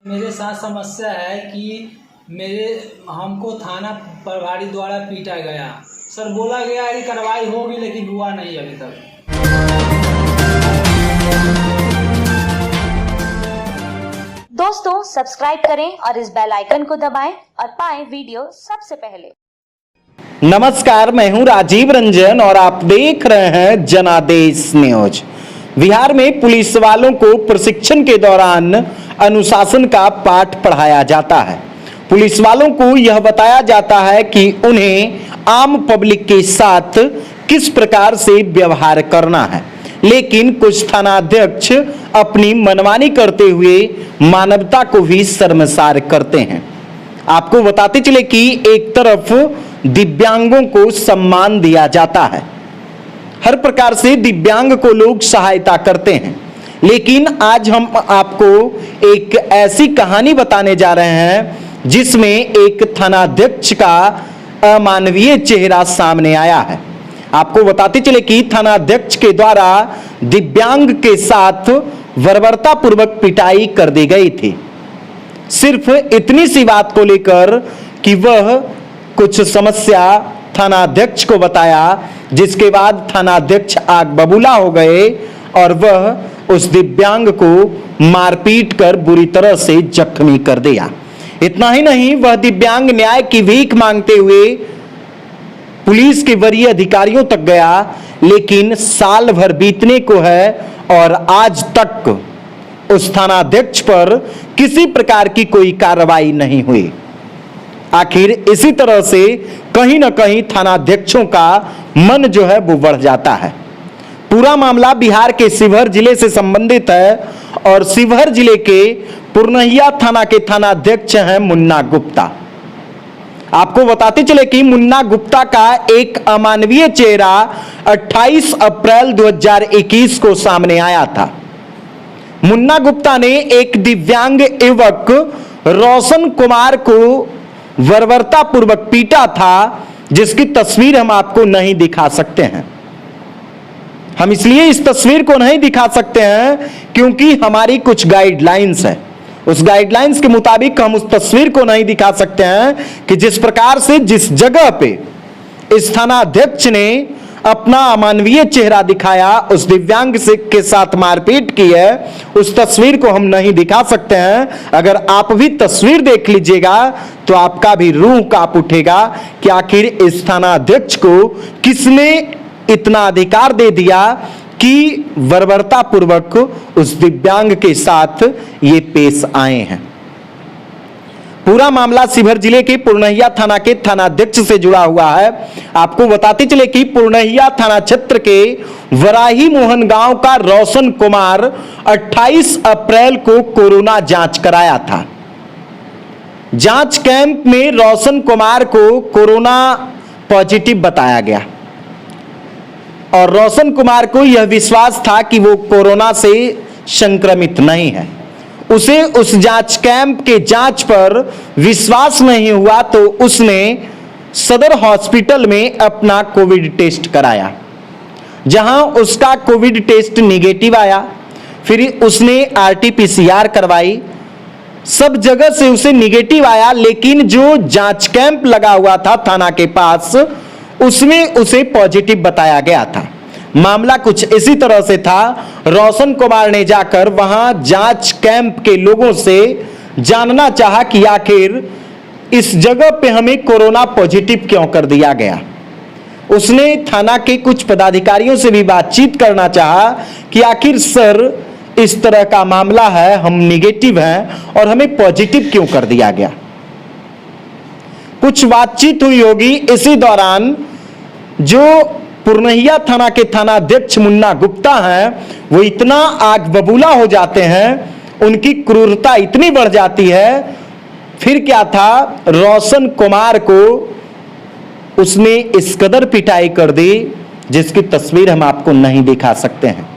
मेरे साथ समस्या है कि हमको थाना प्रभारी द्वारा पीटा गया। सर बोला गया है कि कार्रवाई होगी, लेकिन हुआ नहीं अभी तक। दोस्तों सब्सक्राइब करें और इस बेल आइकन को दबाएं और पाएं वीडियो सबसे पहले। नमस्कार, मैं हूं राजीव रंजन और आप देख रहे हैं जनादेश न्यूज। बिहार में पुलिस वालों को प्रशिक्षण के दौरान अनुशासन का पाठ पढ़ाया जाता है। पुलिस वालों को यह बताया जाता है कि उन्हें आम पब्लिक के साथ किस प्रकार से व्यवहार करना है, लेकिन कुछ थानाध्यक्ष अपनी मनमानी करते हुए मानवता को भी शर्मसार करते हैं। आपको बताते चले कि एक तरफ दिव्यांगों को सम्मान दिया जाता है, हर प्रकार से दिव्यांग को लोग सहायता करते हैं, लेकिन आज हम आपको एक ऐसी कहानी बताने जा रहे हैं जिसमें एक थानाध्यक्ष का अमानवीय चेहरा सामने आया है। आपको बताते चले कि थानाध्यक्ष के द्वारा दिव्यांग के साथ बर्बरतापूर्वक पिटाई कर दी गई थी, सिर्फ इतनी सी बात को लेकर कि वह कुछ समस्या थानाध्यक्ष को बताया, जिसके बाद थानाध्यक्ष आग बबूला हो गए और वह उस दिव्यांग को मारपीट कर बुरी तरह से जख्मी कर दिया। इतना ही नहीं, वह दिव्यांग न्याय की भीख मांगते हुए पुलिस के वरीय अधिकारियों तक गया, लेकिन साल भर बीतने को है और आज तक उस थानाध्यक्ष पर किसी प्रकार की कोई कार्रवाई नहीं हुई। आखिर इसी तरह से कहीं ना कहीं थानाध्यक्षों का मन जो है वो बढ़ जाता है। पूरा मामला बिहार के शिवहर जिले से संबंधित है और शिवहर जिले के पुरनहिया थाना के थानाध्यक्ष हैं मुन्ना गुप्ता। आपको बताते चले कि मुन्ना गुप्ता का एक अमानवीय चेहरा 28 अप्रैल 2021 को सामने आया था। मुन्ना गुप्ता ने एक दिव्यांग युवक रोशन कुमार को बर्बरतापूर्वक पीटा था, जिसकी तस्वीर हम आपको नहीं दिखा सकते हैं। हम इसलिए इस तस्वीर को नहीं दिखा सकते हैं क्योंकि हमारी कुछ गाइडलाइंस है। उस गाइडलाइंस के मुताबिक हम उस तस्वीर को नहीं दिखा सकते हैं कि जिस प्रकार से जिस जगह पे इस थानाध्यक्ष ने अपना अमानवीय चेहरा दिखाया, उस दिव्यांग से के साथ मारपीट की है, उस तस्वीर को हम नहीं दिखा सकते हैं। अगर आप भी तस्वीर देख लीजिएगा तो आपका भी रूह कांप उठेगा कि आखिर इस थानाध्यक्ष को किसने इतना अधिकार दे दिया कि बर्बरतापूर्वक उस दिव्यांग के साथ ये पेश आए हैं। पूरा मामला शिवहर जिले के पुरनहिया थाना के थानाध्यक्ष से जुड़ा हुआ है। आपको बताते चले कि पुरनहिया थाना क्षेत्र के वराही मोहन गांव का रोशन कुमार 28 अप्रैल को कोरोना जांच कराया था। जांच कैंप में रोशन कुमार को कोरोना पॉजिटिव बताया गया और रोशन कुमार को यह विश्वास था कि वो कोरोना से संक्रमित नहीं है। उसे उस जांच कैंप के जांच पर विश्वास नहीं हुआ तो उसने सदर हॉस्पिटल में अपना कोविड टेस्ट कराया, जहां उसका कोविड टेस्ट निगेटिव आया। फिर उसने आरटीपीसीआर करवाई, सब जगह से उसे निगेटिव आया, लेकिन जो जांच कैंप लगा हुआ था थाना के पास, उसमें उसे पॉजिटिव बताया गया था। मामला कुछ इसी तरह से था। रोशन कुमार ने जाकर वहां जांच कैंप के लोगों से जानना चाहा कि आखिर इस जगह पे हमें कोरोना पॉजिटिव क्यों कर दिया गया। उसने थाना के कुछ पदाधिकारियों से भी बातचीत करना चाहा कि आखिर सर इस तरह का मामला है, हम निगेटिव हैं और हमें पॉजिटिव क्यों कर दिया गया। कुछ बातचीत हुई होगी। इसी दौरान जो पुरनहिया थाना के थानाध्यक्ष मुन्ना गुप्ता हैं, वो इतना आग बबूला हो जाते हैं, उनकी क्रूरता इतनी बढ़ जाती है। फिर क्या था, रोशन कुमार को उसने इस कदर पिटाई कर दी जिसकी तस्वीर हम आपको नहीं दिखा सकते हैं।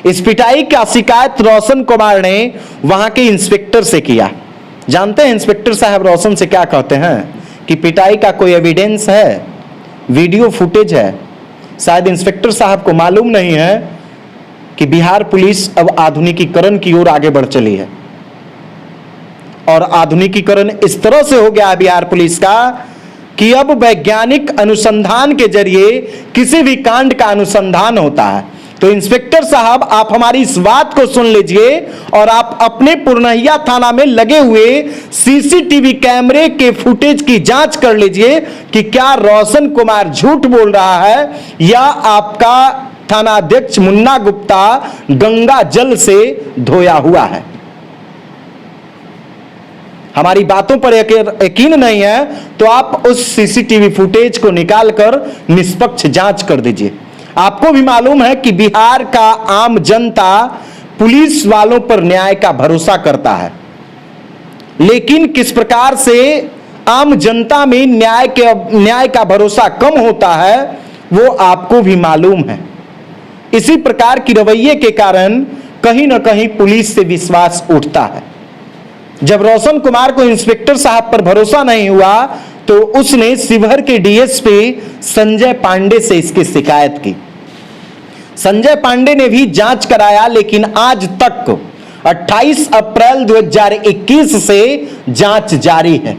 इस पिटाई का शिकायत रोशन कुमार ने वहां के इंस्पेक्टर से किया। जानते हैं इंस्पेक्टर साहब रोशन से क्या कहते हैं कि पिटाई का कोई एविडेंस है, वीडियो फुटेज है। शायद इंस्पेक्टर साहब को मालूम नहीं है कि बिहार पुलिस अब आधुनिकीकरण की ओर आगे बढ़ चली है। और आधुनिकीकरण इस तरह से हो गया है बिहार पुलिस का कि अब वैज्ञानिक अनुसंधान के जरिए किसी भी कांड का अनुसंधान होता है। तो इंस्पेक्टर साहब, आप हमारी इस बात को सुन लीजिए और आप अपने पुरनहिया थाना में लगे हुए सीसीटीवी कैमरे के फुटेज की जांच कर लीजिए कि क्या रोशन कुमार झूठ बोल रहा है या आपका थाना अध्यक्ष मुन्ना गुप्ता गंगा जल से धोया हुआ है। हमारी बातों पर यकीन नहीं है तो आप उस सीसीटीवी फुटेज को निकालकर निष्पक्ष जांच कर दीजिए। आपको भी मालूम है कि बिहार का आम जनता पुलिस वालों पर न्याय का भरोसा करता है, लेकिन किस प्रकार से आम जनता में न्याय का भरोसा कम होता है वो आपको भी मालूम है। इसी प्रकार की रवैये के कारण कहीं ना कहीं पुलिस से विश्वास उठता है। जब रोशन कुमार को इंस्पेक्टर साहब पर भरोसा नहीं हुआ तो उसने शिवहर के डीएसपी संजय पांडे से इसकी शिकायत की। संजय पांडे ने भी जांच कराया, लेकिन आज तक 28 अप्रैल 2021 से जांच जारी है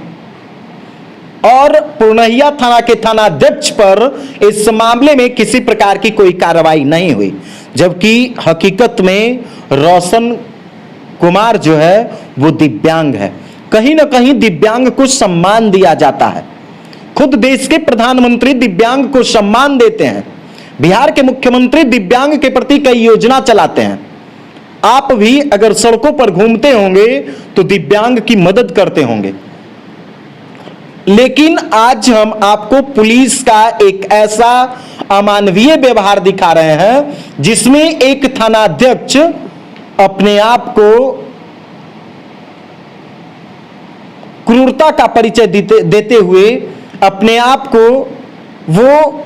और पुरनहिया थाना के थानाध्यक्ष पर इस मामले में किसी प्रकार की कोई कार्रवाई नहीं हुई, जबकि हकीकत में रोशन कुमार जो है वो दिव्यांग है। कहीं ना कहीं दिव्यांग को सम्मान दिया जाता है। खुद देश के प्रधानमंत्री दिव्यांग को सम्मान देते हैं। बिहार के मुख्यमंत्री दिव्यांग के प्रति कई योजना चलाते हैं। आप भी अगर सड़कों पर घूमते होंगे तो दिव्यांग की मदद करते होंगे, लेकिन आज हम आपको पुलिस का एक ऐसा अमानवीय व्यवहार दिखा रहे हैं जिसमें एक थानाध्यक्ष अपने आप को क्रूरता का परिचय देते हुए अपने आप को वो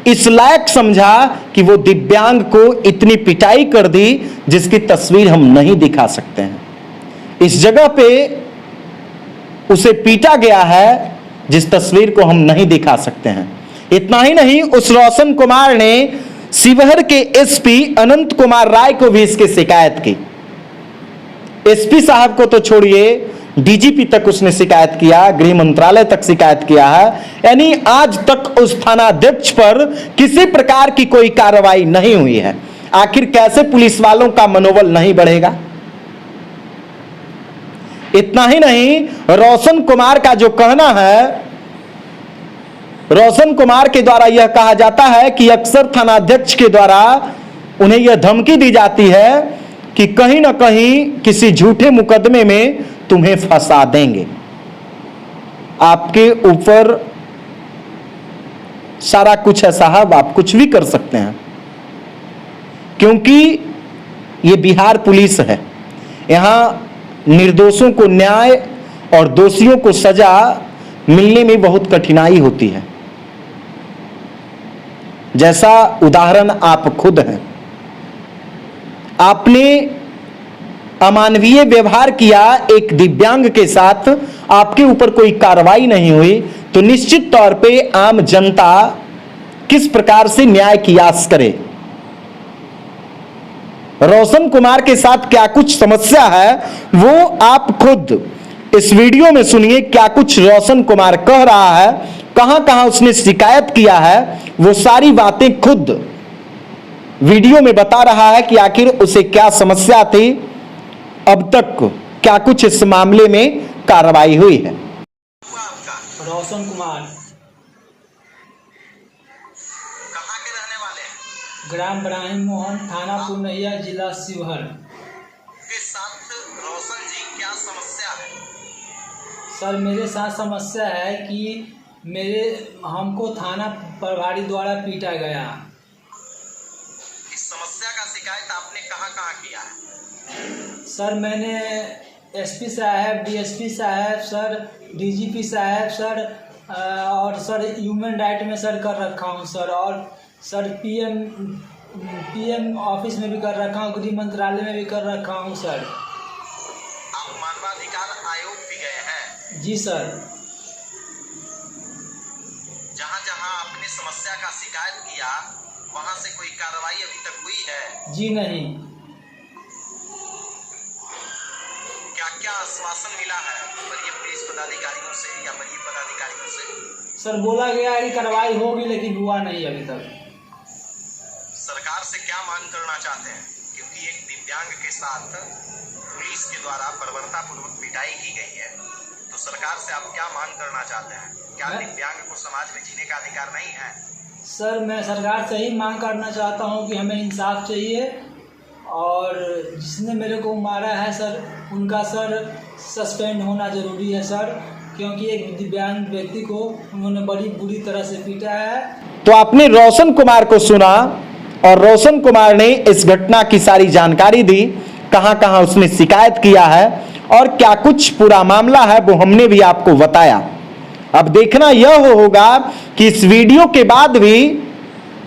इस लायक समझा कि वो दिव्यांग को इतनी पिटाई कर दी जिसकी तस्वीर हम नहीं दिखा सकते हैं। इस जगह पे उसे पीटा गया है जिस तस्वीर को हम नहीं दिखा सकते हैं। इतना ही नहीं, उस रोशन कुमार ने शिवहर के एसपी अनंत कुमार राय को भी इसकी शिकायत की। एसपी साहब को तो छोड़िए, डीजीपी तक उसने शिकायत किया, गृह मंत्रालय तक शिकायत किया है। यानी आज तक उस थानाध्यक्ष पर किसी प्रकार की कोई कार्रवाई नहीं हुई है। आखिर कैसे पुलिस वालों का मनोबल नहीं बढ़ेगा? इतना ही नहीं, रोशन कुमार का जो कहना है, रोशन कुमार के द्वारा यह कहा जाता है कि अक्सर थानाध्यक्ष के द्वारा उन्हें यह धमकी दी जाती है कि कहीं ना कहीं किसी झूठे मुकदमे में तुम्हें फंसा देंगे, आपके ऊपर सारा कुछ है साहब, आप कुछ भी कर सकते हैं, क्योंकि ये बिहार पुलिस है। यहां निर्दोषों को न्याय और दोषियों को सजा मिलने में बहुत कठिनाई होती है। जैसा उदाहरण आप खुद हैं, आपने अमानवीय व्यवहार किया एक दिव्यांग के साथ, आपके ऊपर कोई कार्रवाई नहीं हुई, तो निश्चित तौर पे आम जनता किस प्रकार से न्याय की आस करे। रोशन कुमार के साथ क्या कुछ समस्या है वो आप खुद इस वीडियो में सुनिए। क्या कुछ रोशन कुमार कह रहा है, कहां कहां उसने शिकायत किया है, वो सारी बातें खुद वीडियो में बता रहा है कि आखिर उसे क्या समस्या थी, अब तक क्या कुछ इस मामले में कार्रवाई हुई है। रोशन कुमार कहाँ के रहने वाले हैं? ग्राम ब्राह्मण मोहन, थाना पुरनहिया, जिला शिवहर। के साथ रोशन जी क्या समस्या है? सर, मेरे साथ समस्या है कि हमको थाना प्रभारी द्वारा पीटा गया। इस समस्या का शिकायत आपने कहाँ कहाँ किया है? सर, मैंने एसपी साहब, डीएसपी साहब, सर डीजीपी साहब, सर और सर ह्यूमन राइट में सर कर रखा हूँ सर, और सर पीएम ऑफिस में भी कर रखा हूँ, गृह मंत्रालय में भी कर रखा हूँ सर। आप मानवाधिकार आयोग भी गए हैं? जी सर। जहाँ जहाँ आपने समस्या का शिकायत किया वहाँ से कोई कार्रवाई अभी तक हुई है? जी नहीं। क्या क्या क्या आश्वासन मिला है वरीय पुलिस पदाधिकारियों से या वरीय पदाधिकारियों से? सर बोला गया है कि कार्रवाई होगी, लेकिन हुआ नहीं अभी तक। सरकार से क्या मांग करना चाहते हैं, क्योंकि एक दिव्यांग के साथ पुलिस के द्वारा बर्बरतापूर्वक पिटाई की गई है, तो सरकार से आप क्या मांग करना चाहते हैं? क्या दिव्यांग को समाज में जीने का अधिकार नहीं है? सर मैं सरकार से ही मांग करना चाहता हूँ कि हमें इंसाफ चाहिए, और जिसने मेरे को मारा है सर उनका सर सस्पेंड होना ज़रूरी है सर, क्योंकि एक दिव्यांग व्यक्ति को उन्होंने बड़ी बुरी तरह से पीटा है। तो आपने रोशन कुमार को सुना, और रोशन कुमार ने इस घटना की सारी जानकारी दी, कहां कहां उसने शिकायत किया है और क्या कुछ पूरा मामला है वो हमने भी आपको बताया। अब देखना यह होगा कि इस वीडियो के बाद भी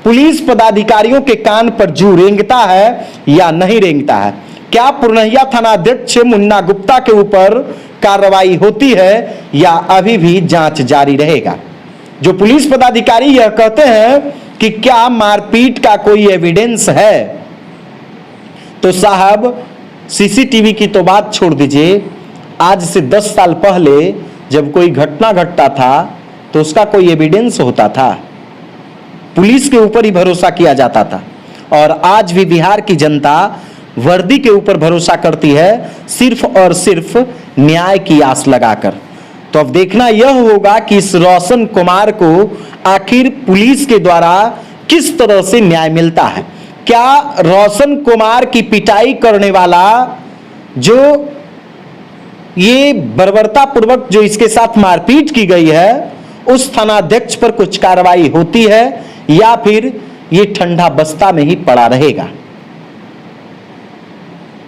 पुलिस पदाधिकारियों के कान पर जू रेंगता है या नहीं रेंगता है। क्या पुरनहिया थानाध्यक्ष मुन्ना गुप्ता के ऊपर कार्रवाई होती है या अभी भी जांच जारी रहेगा। जो पुलिस पदाधिकारी यह कहते हैं कि क्या मारपीट का कोई एविडेंस है, तो साहब सीसीटीवी की तो बात छोड़ दीजिए, आज से 10 साल पहले जब कोई घटना घटता था तो उसका कोई एविडेंस होता था? पुलिस के ऊपर ही भरोसा किया जाता था, और आज भी बिहार की जनता वर्दी के ऊपर भरोसा करती है, सिर्फ और सिर्फ न्याय की आस लगाकर। तो अब देखना यह होगा कि इस रोशन कुमार को आखिर पुलिस के द्वारा किस तरह से न्याय मिलता है। क्या रोशन कुमार की पिटाई करने वाला, जो ये बर्बरतापूर्वक जो इसके साथ मारपीट की गई है, उस थानाध्यक्ष पर कुछ कार्रवाई होती है या फिर ये ठंडा बस्ता में ही पड़ा रहेगा?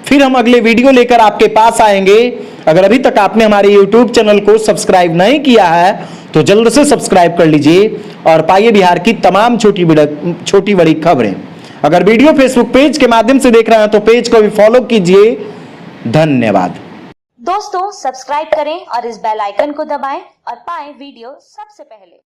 फिर हम अगले वीडियो लेकर आपके पास आएंगे। अगर अभी तक आपने हमारे YouTube चैनल को सब्सक्राइब नहीं किया है तो जल्द से सब्सक्राइब कर लीजिए और पाइए बिहार की तमाम छोटी बड़ी खबरें। अगर वीडियो फेसबुक पेज के माध्यम से देख रहे हैं तो पेज को भी फॉलो कीजिए। धन्यवाद। दोस्तों सब्सक्राइब करें और इस बेल आइकन को दबाएं और पाएं वीडियो सबसे पहले।